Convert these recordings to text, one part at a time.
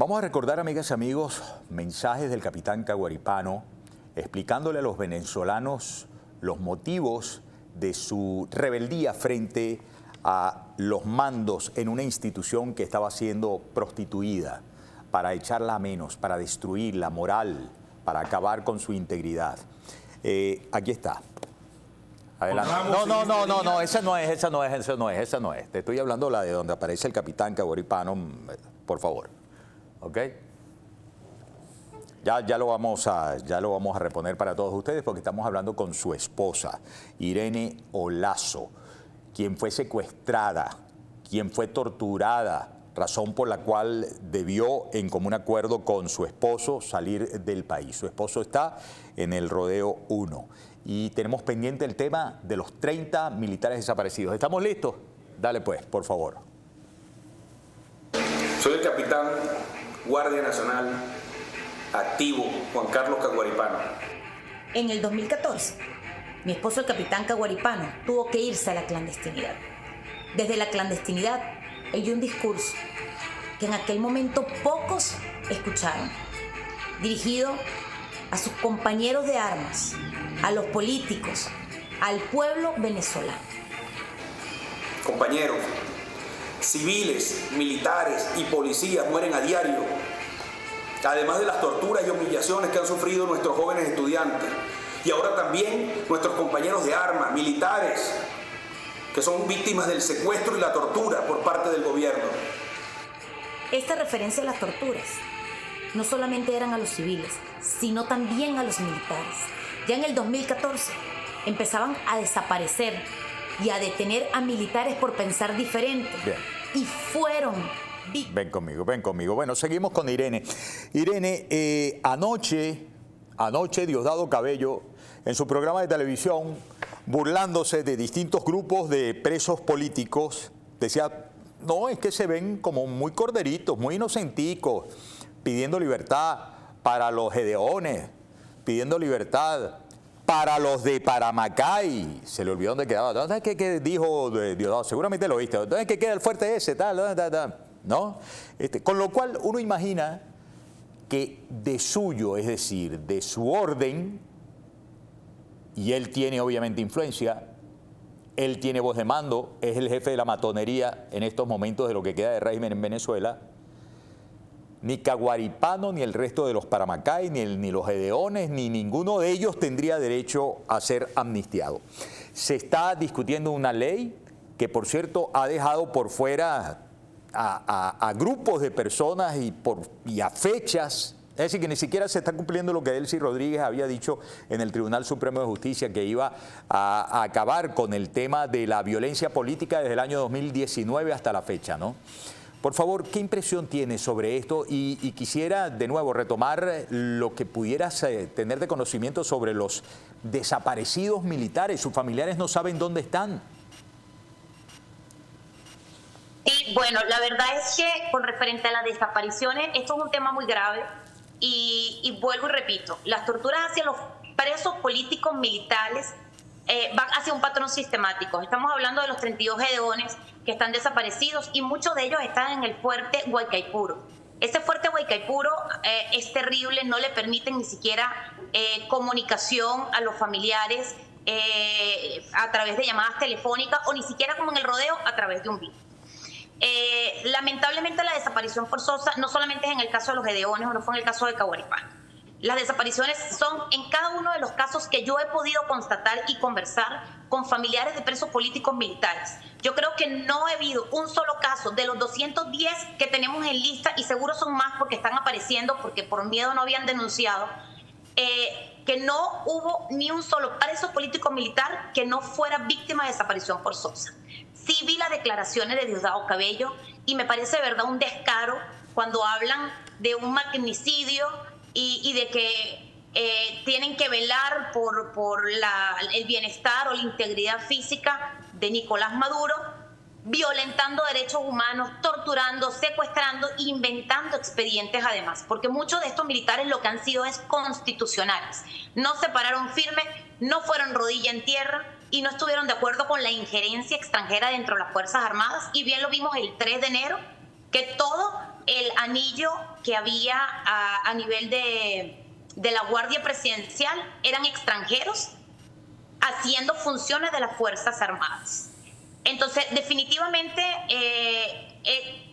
Vamos a recordar, amigas y amigos, mensajes del capitán Caguaripano explicándole a los venezolanos los motivos de su rebeldía frente a los mandos en una institución que estaba siendo prostituida, para echarla a menos, para destruir la moral, para acabar con su integridad. Aquí está. Adelante. No, esa no es. Te estoy hablando la de donde aparece el capitán Caguaripano, por favor. ¿Ok? Ya lo vamos a reponer para todos ustedes porque estamos hablando con su esposa, Irene Olazo, quien fue secuestrada, quien fue torturada, razón por la cual debió, en común acuerdo con su esposo, salir del país. Su esposo está en el Rodeo 1 y tenemos pendiente el tema de los 30 militares desaparecidos. ¿Estamos listos? Dale pues, por favor. Soy el capitán Guardia Nacional activo, Juan Carlos Caguaripano. En el 2014, mi esposo, el capitán Caguaripano, tuvo que irse a la clandestinidad. Desde la clandestinidad, él dio un discurso que en aquel momento pocos escucharon, dirigido a sus compañeros de armas, a los políticos, al pueblo venezolano. Compañeros, civiles, militares y policías mueren a diario, además de las torturas y humillaciones que han sufrido nuestros jóvenes estudiantes y ahora también nuestros compañeros de armas, militares, que son víctimas del secuestro y la tortura por parte del gobierno. Esta referencia a las torturas no solamente eran a los civiles, sino también a los militares. Ya en el 2014 empezaban a desaparecer y a detener a militares por pensar diferente. Bien. Y fueron Ven conmigo. Bueno, seguimos con Irene. Irene, anoche Diosdado Cabello, en su programa de televisión, burlándose de distintos grupos de presos políticos, decía, no, es que se ven como muy corderitos, muy inocenticos, pidiendo libertad para los gedeones, pidiendo libertad para los de Paramacay. Se le olvidó dónde quedaba. ¿Dónde es que dijo Diosdado? Seguramente lo oíste. ¿Dónde es que queda el fuerte ese? ¿No? Con lo cual uno imagina que de suyo, es decir, de su orden, y él tiene obviamente influencia, él tiene voz de mando, es el jefe de la matonería en estos momentos de lo que queda de régimen en Venezuela, ni Caguaripano, ni el resto de los Paramacay, ni los gedeones, ni ninguno de ellos tendría derecho a ser amnistiado. Se está discutiendo una ley que, por cierto, ha dejado por fuera a grupos de personas y a fechas. Es decir, que ni siquiera se está cumpliendo lo que Delcy Rodríguez había dicho en el Tribunal Supremo de Justicia, que iba a acabar con el tema de la violencia política desde el año 2019 hasta la fecha, ¿no? Por favor, ¿qué impresión tienes sobre esto? Y quisiera de nuevo retomar lo que pudieras tener de conocimiento sobre los desaparecidos militares. Sus familiares no saben dónde están. Sí, bueno, la verdad es que con referente a las desapariciones, esto es un tema muy grave y vuelvo y repito, las torturas hacia los presos políticos militares van hacia un patrón sistemático. Estamos hablando de los 32 gedeones que están desaparecidos y muchos de ellos están en el fuerte Guaycaipuro. Ese fuerte Guaycaipuro es terrible, no le permiten ni siquiera comunicación a los familiares a través de llamadas telefónicas o ni siquiera como en el Rodeo a través de un video. Lamentablemente la desaparición forzosa no solamente es en el caso de los gedeones o no fue en el caso de Caguaripano. Las desapariciones son en cada uno de los casos que yo he podido constatar y conversar con familiares de presos políticos militares. Yo creo que no ha habido un solo caso de los 210 que tenemos en lista, y seguro son más porque están apareciendo, porque por miedo no habían denunciado, que no hubo ni un solo preso político militar que no fuera víctima de desaparición forzosa. Sí vi las declaraciones de Diosdado Cabello y me parece de verdad un descaro cuando hablan de un magnicidio y de que tienen que velar por el bienestar o la integridad física de Nicolás Maduro, violentando derechos humanos, torturando, secuestrando, inventando expedientes además, porque muchos de estos militares lo que han sido es constitucionales. No se pararon firme, no fueron rodilla en tierra y no estuvieron de acuerdo con la injerencia extranjera dentro de las Fuerzas Armadas, y bien lo vimos el 3 de enero, que todo el anillo que había a nivel de la Guardia Presidencial eran extranjeros haciendo funciones de las Fuerzas Armadas. Entonces, definitivamente,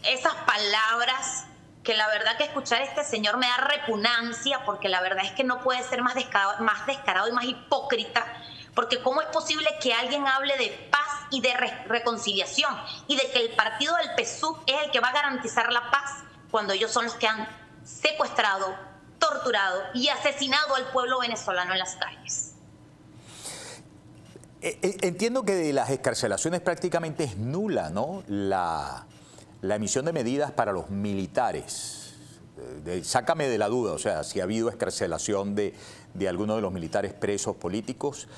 esas palabras, que la verdad que escuchar a este señor me da repugnancia, porque la verdad es que no puede ser más descarado y más hipócrita, porque ¿cómo es posible que alguien hable de paz y de reconciliación y de que el partido del PSUV es el que va a garantizar la paz cuando ellos son los que han secuestrado, torturado y asesinado al pueblo venezolano en las calles? Entiendo que de las excarcelaciones prácticamente es nula, ¿no?, la emisión de medidas para los militares. Sácame de la duda, o sea, si ha habido excarcelación de algunos de los militares presos políticos.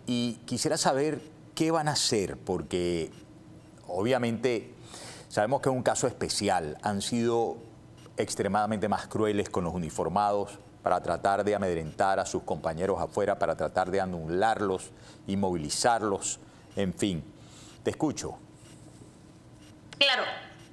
Y quisiera saber qué van a hacer, porque obviamente sabemos que es un caso especial. Han sido extremadamente más crueles con los uniformados para tratar de amedrentar a sus compañeros afuera, para tratar de anularlos, inmovilizarlos, en fin. Te escucho. Claro,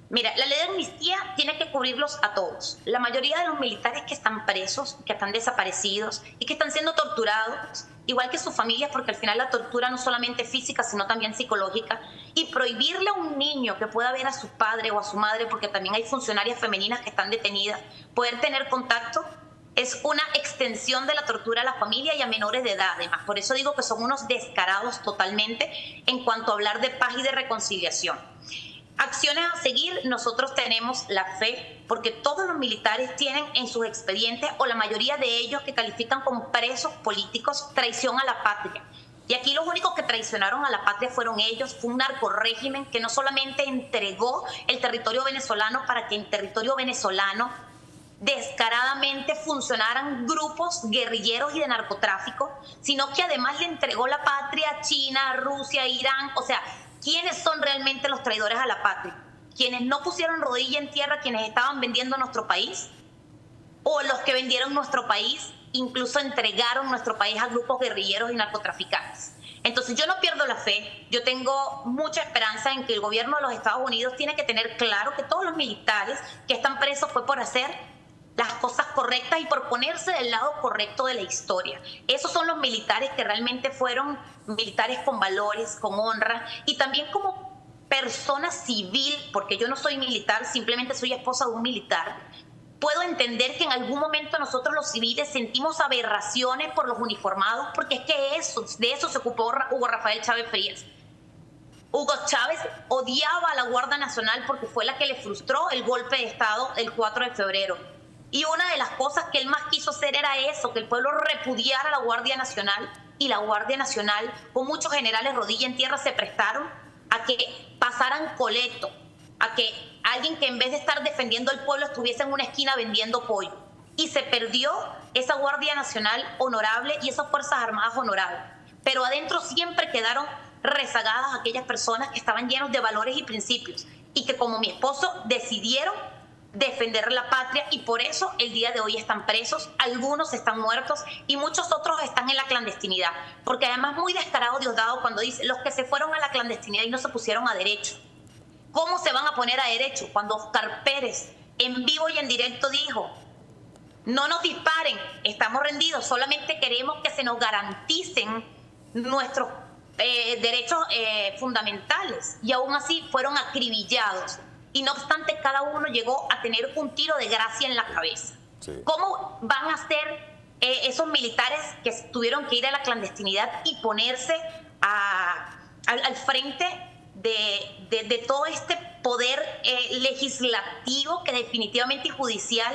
mira, la ley de amnistía tiene que cubrirlos a todos. La mayoría de los militares que están presos, que están desaparecidos y que están siendo torturados, igual que sus familias, porque al final la tortura no solamente es física, sino también psicológica, y prohibirle a un niño que pueda ver a su padre o a su madre, porque también hay funcionarias femeninas que están detenidas, poder tener contacto, es una extensión de la tortura a la familia y a menores de edad, además. Por eso digo que son unos descarados totalmente en cuanto a hablar de paz y de reconciliación. Acciones a seguir, nosotros tenemos la fe, porque todos los militares tienen en sus expedientes, o la mayoría de ellos, que califican como presos políticos, traición a la patria. Y aquí los únicos que traicionaron a la patria fueron ellos. Fue un narcorrégimen que no solamente entregó el territorio venezolano para que en territorio venezolano descaradamente funcionaran grupos guerrilleros y de narcotráfico, sino que además le entregó la patria a China, Rusia, Irán. O sea, ¿quiénes son realmente los traidores a la patria? ¿Quienes no pusieron rodilla en tierra, quienes estaban vendiendo nuestro país? ¿O los que vendieron nuestro país, incluso entregaron nuestro país a grupos guerrilleros y narcotraficantes? Entonces yo no pierdo la fe, yo tengo mucha esperanza en que el gobierno de los Estados Unidos tiene que tener claro que todos los militares que están presos fue por hacer las cosas correctas y por ponerse del lado correcto de la historia. Esos son los militares que realmente fueron militares con valores, con honra, y también como persona civil, porque yo no soy militar, simplemente soy esposa de un militar. Puedo entender que en algún momento nosotros los civiles sentimos aberraciones por los uniformados, porque es que de eso se ocupó Hugo Rafael Chávez Frías. Hugo Chávez odiaba a la Guardia Nacional porque fue la que le frustró el golpe de Estado el 4 de febrero. Y una de las cosas que él más quiso hacer era eso, que el pueblo repudiara a la Guardia Nacional, y la Guardia Nacional, con muchos generales rodilla en tierra, se prestaron a que pasaran colecto, a que alguien que en vez de estar defendiendo al pueblo estuviese en una esquina vendiendo pollo. Y se perdió esa Guardia Nacional honorable y esas Fuerzas Armadas honorables. Pero adentro siempre quedaron rezagadas aquellas personas que estaban llenos de valores y principios y que, como mi esposo, decidieron defender la patria, y por eso el día de hoy están presos, algunos están muertos y muchos otros están en la clandestinidad, porque además muy descarado Diosdado cuando dice los que se fueron a la clandestinidad y no se pusieron a derecho. ¿Cómo se van a poner a derecho cuando Oscar Pérez en vivo y en directo dijo: no nos disparen, estamos rendidos, solamente queremos que se nos garanticen nuestros derechos fundamentales? Y aún así fueron acribillados. Y no obstante, cada uno llegó a tener un tiro de gracia en la cabeza. Sí. ¿Cómo van a ser esos militares que tuvieron que ir a la clandestinidad y ponerse al frente de todo este poder legislativo que definitivamente y judicial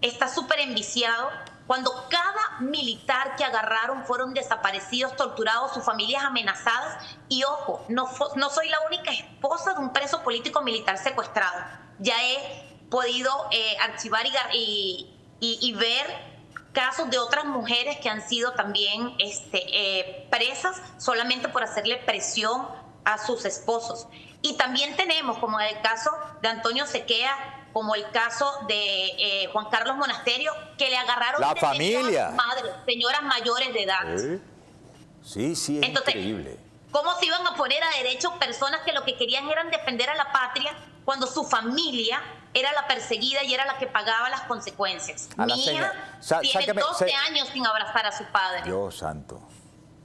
está súper enviciado, cuando cada militar que agarraron fueron desaparecidos, torturados, sus familias amenazadas? Y ojo, no soy la única esposa de un preso político militar secuestrado. Ya he podido archivar y ver casos de otras mujeres que han sido también presas solamente por hacerle presión a sus esposos. Y también tenemos, como en el caso de Antonio Sequea, como el caso de Juan Carlos Monasterio, que le agarraron la familia, señoras mayores de edad. Sí, es entonces, increíble. ¿Cómo se iban a poner a derecho personas que lo que querían era defender a la patria, cuando su familia era la perseguida y era la que pagaba las consecuencias. Mi hija tiene 12 años sin abrazar a su padre. Dios santo.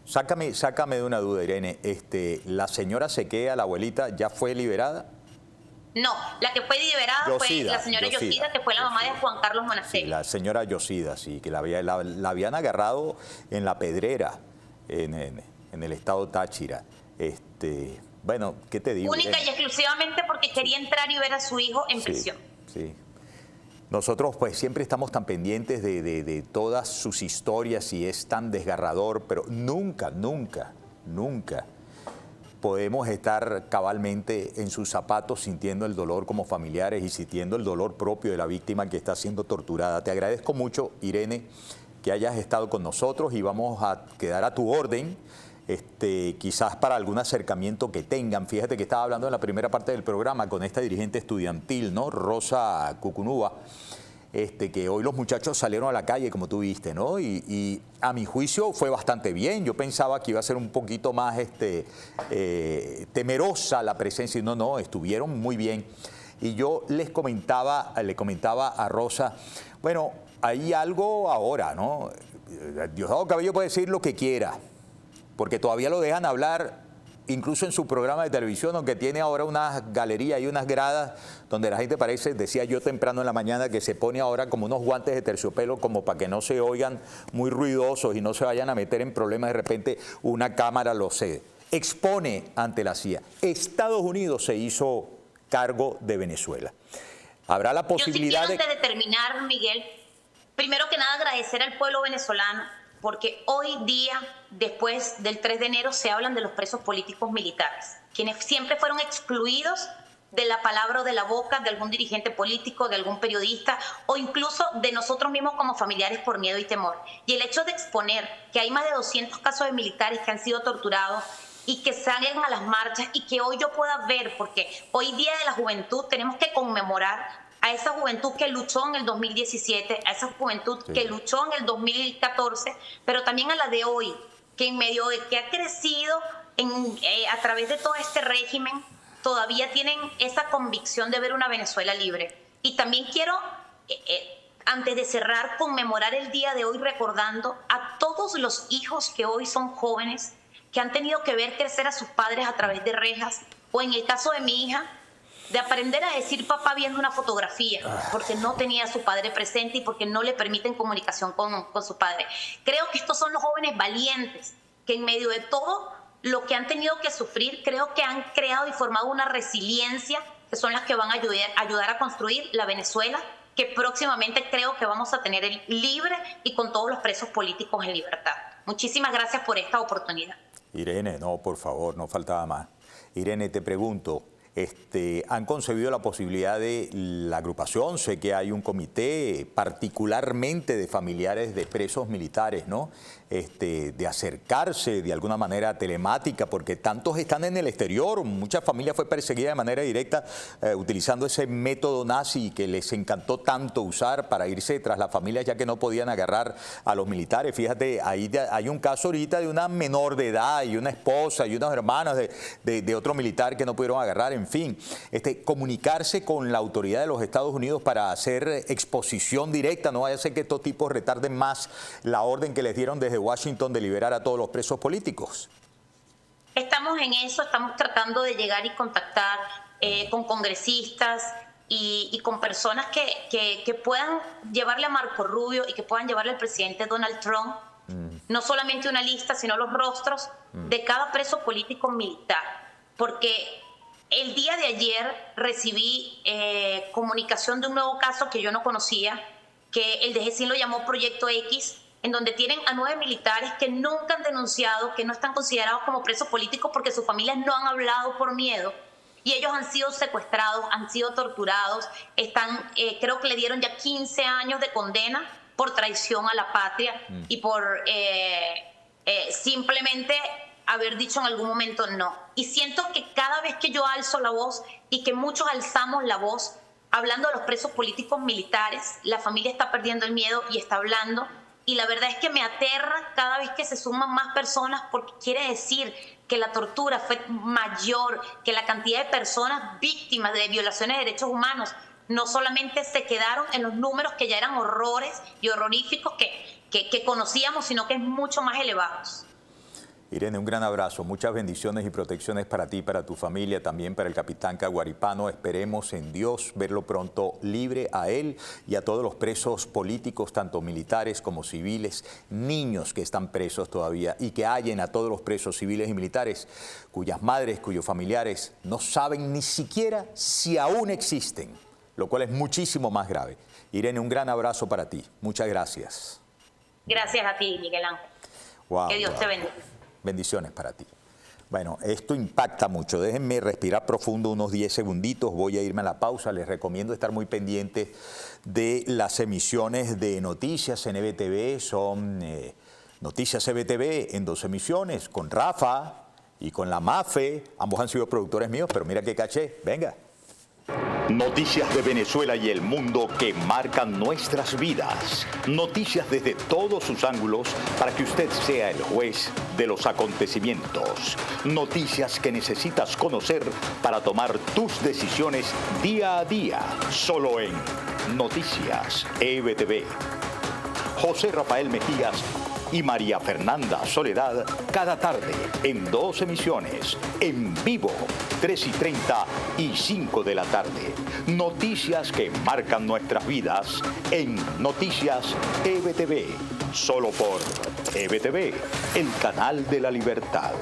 Sácame de una duda, Irene. ¿La señora Sequea, la abuelita, ya fue liberada? No, la que fue liberada fue la señora Yosida, que fue la mamá de Juan Carlos Monasterio. Sí, la señora Yosida, sí, que la habían agarrado en La Pedrera, en el estado Táchira. Bueno, ¿qué te digo? Única y exclusivamente porque quería entrar y ver a su hijo en prisión. Sí. Nosotros pues siempre estamos tan pendientes de todas sus historias y es tan desgarrador, pero nunca podemos estar cabalmente en sus zapatos sintiendo el dolor como familiares y sintiendo el dolor propio de la víctima que está siendo torturada. Te agradezco mucho, Irene, que hayas estado con nosotros y vamos a quedar a tu orden, quizás para algún acercamiento que tengan. Fíjate que estaba hablando en la primera parte del programa con esta dirigente estudiantil, ¿no? Rosa Cucunúa, que hoy los muchachos salieron a la calle, como tú viste, ¿no? Y a mi juicio fue bastante bien. Yo pensaba que iba a ser un poquito más temerosa la presencia, y no, estuvieron muy bien. Y yo le comentaba a Rosa, bueno, hay algo ahora, ¿no? Diosdado Cabello puede decir lo que quiera, porque todavía lo dejan hablar, incluso en su programa de televisión, aunque tiene ahora unas galerías y unas gradas donde la gente parece, decía yo temprano en la mañana, que se pone ahora como unos guantes de terciopelo como para que no se oigan muy ruidosos y no se vayan a meter en problemas. De repente una cámara lo expone ante la CIA. Estados Unidos se hizo cargo de Venezuela. Habrá la posibilidad Yo sí quiero, antes de terminar, Miguel, primero que nada agradecer al pueblo venezolano, porque hoy día, después del 3 de enero, se hablan de los presos políticos militares, quienes siempre fueron excluidos de la palabra o de la boca de algún dirigente político, de algún periodista o incluso de nosotros mismos como familiares por miedo y temor. Y el hecho de exponer que hay más de 200 casos de militares que han sido torturados y que salgan a las marchas y que hoy yo pueda ver, porque hoy Día de la Juventud tenemos que conmemorar a esa juventud que luchó en el 2017, a esa juventud que luchó en el 2014, pero también a la de hoy, que en medio de que ha crecido a través de todo este régimen, todavía tienen esa convicción de ver una Venezuela libre. Y también quiero, antes de cerrar, conmemorar el día de hoy recordando a todos los hijos que hoy son jóvenes, que han tenido que ver crecer a sus padres a través de rejas, o en el caso de mi hija, de aprender a decir papá viendo una fotografía, porque no tenía a su padre presente y porque no le permiten comunicación con su padre. Creo que estos son los jóvenes valientes que en medio de todo lo que han tenido que sufrir, creo que han creado y formado una resiliencia que son las que van a ayudar a construir la Venezuela que próximamente creo que vamos a tener libre y con todos los presos políticos en libertad. Muchísimas gracias por esta oportunidad. Irene, no, por favor, no faltaba más. Irene, te pregunto, ¿han concebido la posibilidad de la agrupación? Sé que hay un comité particularmente de familiares de presos militares, ¿no? De acercarse de alguna manera telemática, porque tantos están en el exterior, mucha familia fue perseguida de manera directa utilizando ese método nazi que les encantó tanto usar para irse tras las familias ya que no podían agarrar a los militares. Fíjate, ahí hay un caso ahorita de una menor de edad y una esposa y unas hermanas de otro militar que no pudieron agarrar. En fin, comunicarse con la autoridad de los Estados Unidos para hacer exposición directa, no vaya a ser que estos tipos retarden más la orden que les dieron desde Washington de liberar a todos los presos políticos. Estamos en eso, estamos tratando de llegar y contactar con congresistas y con personas que puedan llevarle a Marco Rubio y que puedan llevarle al presidente Donald Trump no solamente una lista, sino los rostros de cada preso político militar, porque el día de ayer recibí comunicación de un nuevo caso que yo no conocía, que el DGCIN lo llamó Proyecto X, en donde tienen a 9 militares que nunca han denunciado, que no están considerados como presos políticos porque sus familias no han hablado por miedo, y ellos han sido secuestrados, han sido torturados, creo que le dieron ya 15 años de condena por traición a la patria y por simplemente haber dicho en algún momento no. Y siento que cada vez que yo alzo la voz y que muchos alzamos la voz hablando de los presos políticos militares, la familia está perdiendo el miedo y está hablando. Y la verdad es que me aterra cada vez que se suman más personas, porque quiere decir que la tortura fue mayor, que la cantidad de personas víctimas de violaciones de derechos humanos no solamente se quedaron en los números que ya eran horrores y horroríficos que conocíamos, sino que es mucho más elevados. Irene, un gran abrazo, muchas bendiciones y protecciones para ti, para tu familia, también para el capitán Caguaripano. Esperemos en Dios verlo pronto libre a él y a todos los presos políticos, tanto militares como civiles, niños que están presos todavía, y que hallen a todos los presos civiles y militares cuyas madres, cuyos familiares no saben ni siquiera si aún existen, lo cual es muchísimo más grave. Irene, un gran abrazo para ti. Muchas gracias. Gracias a ti, Miguel Ángel. Wow, que Dios te bendiga. Bendiciones para ti. Bueno, esto impacta mucho. Déjenme respirar profundo unos 10 segunditos. Voy a irme a la pausa. Les recomiendo estar muy pendientes de las emisiones de noticias en EBTV. Son Noticias EBTV en 2 emisiones, con Rafa y con la Mafe. Ambos han sido productores míos, pero mira qué caché. Venga. Noticias de Venezuela y el mundo que marcan nuestras vidas. Noticias desde todos sus ángulos para que usted sea el juez de los acontecimientos. Noticias que necesitas conocer para tomar tus decisiones día a día. Solo en Noticias EBTV. José Rafael Mejías y María Fernanda Soledad cada tarde en 2 emisiones, en vivo, 3:30 y 5 de la tarde. Noticias que marcan nuestras vidas en Noticias EBTV, solo por EBTV, el canal de la libertad.